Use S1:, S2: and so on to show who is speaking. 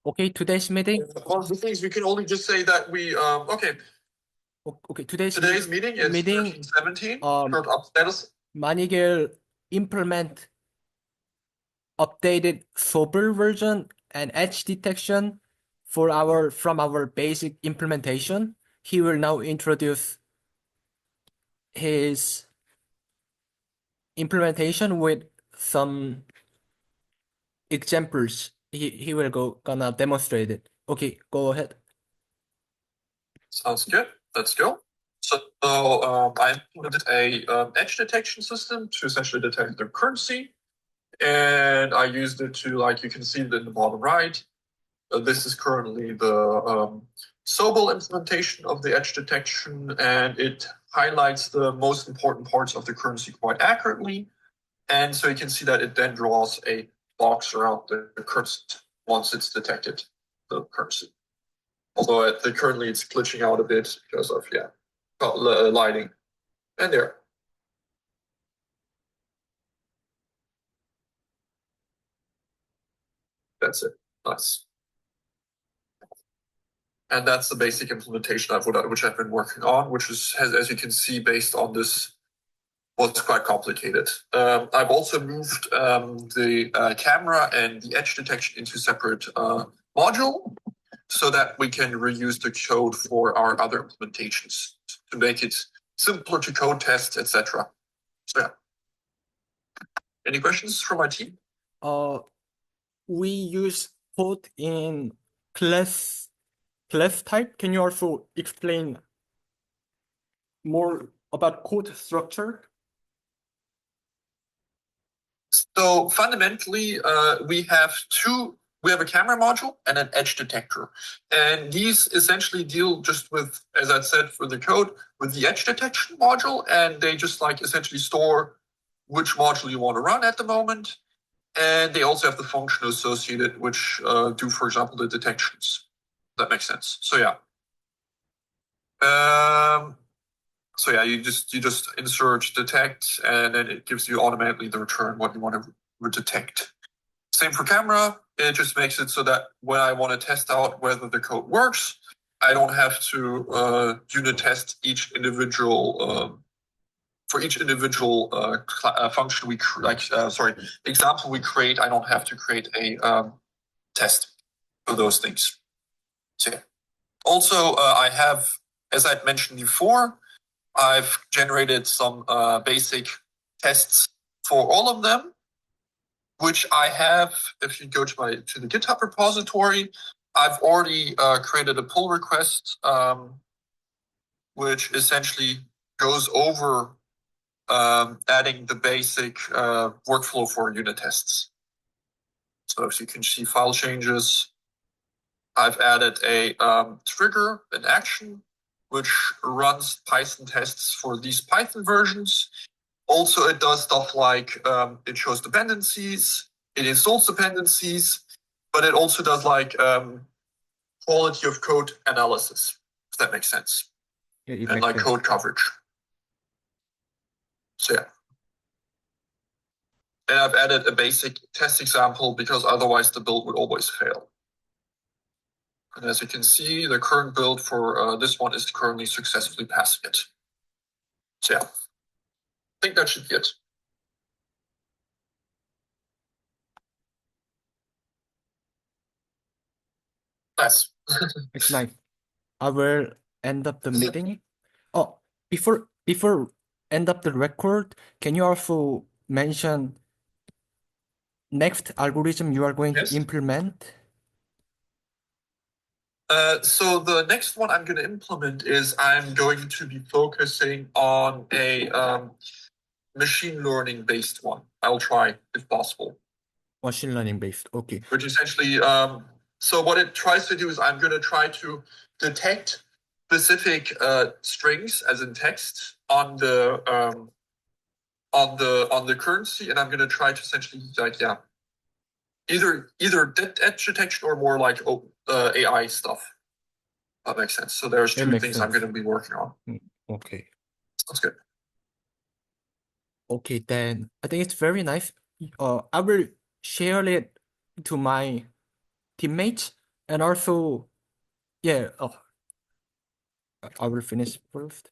S1: Okay, today's meeting.
S2: One of the things we can only just say that we
S1: Okay, today's
S2: meeting is 1317. Current up status.
S1: 만약에 implement updated Sobel version and edge detection from our basic implementation, he will now introduce his implementation with some examples. He will gonna demonstrate it. Okay, go ahead.
S2: Sounds good. Let's go. So I implemented a edge detection system to essentially detect the currency, and I used it to, like you can see in the bottom right. This is currently the Sobel implementation of the edge detection, and it highlights the most important parts of the currency quite accurately. And so you can see that it then draws a box around the currency once it's detected the currency. Although currently it's glitching out a bit because of lighting. And there. That's it. Nice. And that's the basic implementation which I've been working on, which has, as you can see, based on this, was quite complicated. I've also moved the camera and the edge detection into separate module so that we can reuse the code for our other implementations to make it simpler to code test, etc. So yeah. Any questions from my team?
S1: We use code in class type. Can you also explain more about code structure?
S2: So fundamentally, we have a camera module and an edge detector. And these essentially deal just with, as I said, for the code, with the edge detection module, and they just like essentially store which module you want to run at the moment. And they also have the function associated, which do, for example, the detections. That makes sense. So yeah. You just insert detect, and then it gives you automatically the return what you want to detect. Same for camera. It just makes it so that when I want to test out whether the code works, I don't have to unit test each individual for each individual function example we create. I don't have to create a test for those things. So yeah. Also, I have, as I'd mentioned before, I've generated some basic tests for all of them, which I have. If you go to the GitHub repository, I've already created a pull request, which essentially goes over adding the basic workflow for unit tests. So if you can see file changes, I've added a trigger, an action, which runs Python tests for these Python versions. Also, it does stuff like it shows dependencies, it installs dependencies, but it also does like quality of code analysis, if that makes sense.
S1: Yeah,
S2: and like code coverage. So yeah. And I've added a basic test example because otherwise the build would always fail. And as you can see, the current build for this one is currently successfully passing it. So yeah, I think that should be it. Nice.
S1: It's nice. I will end up the meeting. Oh, before end up the record, can you also mention next algorithm you are going to implement?
S2: So the next one I'm going to implement is I'm going to be focusing on a machine learning based one. I'll try if possible.
S1: Machine learning based, okay.
S2: Which essentially, so what it tries to do is I'm going to try to detect specific strings, as in text, on the currency, and I'm going to try to essentially either edge detection or more like AI stuff. That makes sense. So there's two things I'm going to be working on.
S1: Okay.
S2: Sounds good.
S1: Okay, then I think it's very nice. I will share it to my teammates, and also, yeah. Oh, I will finish first.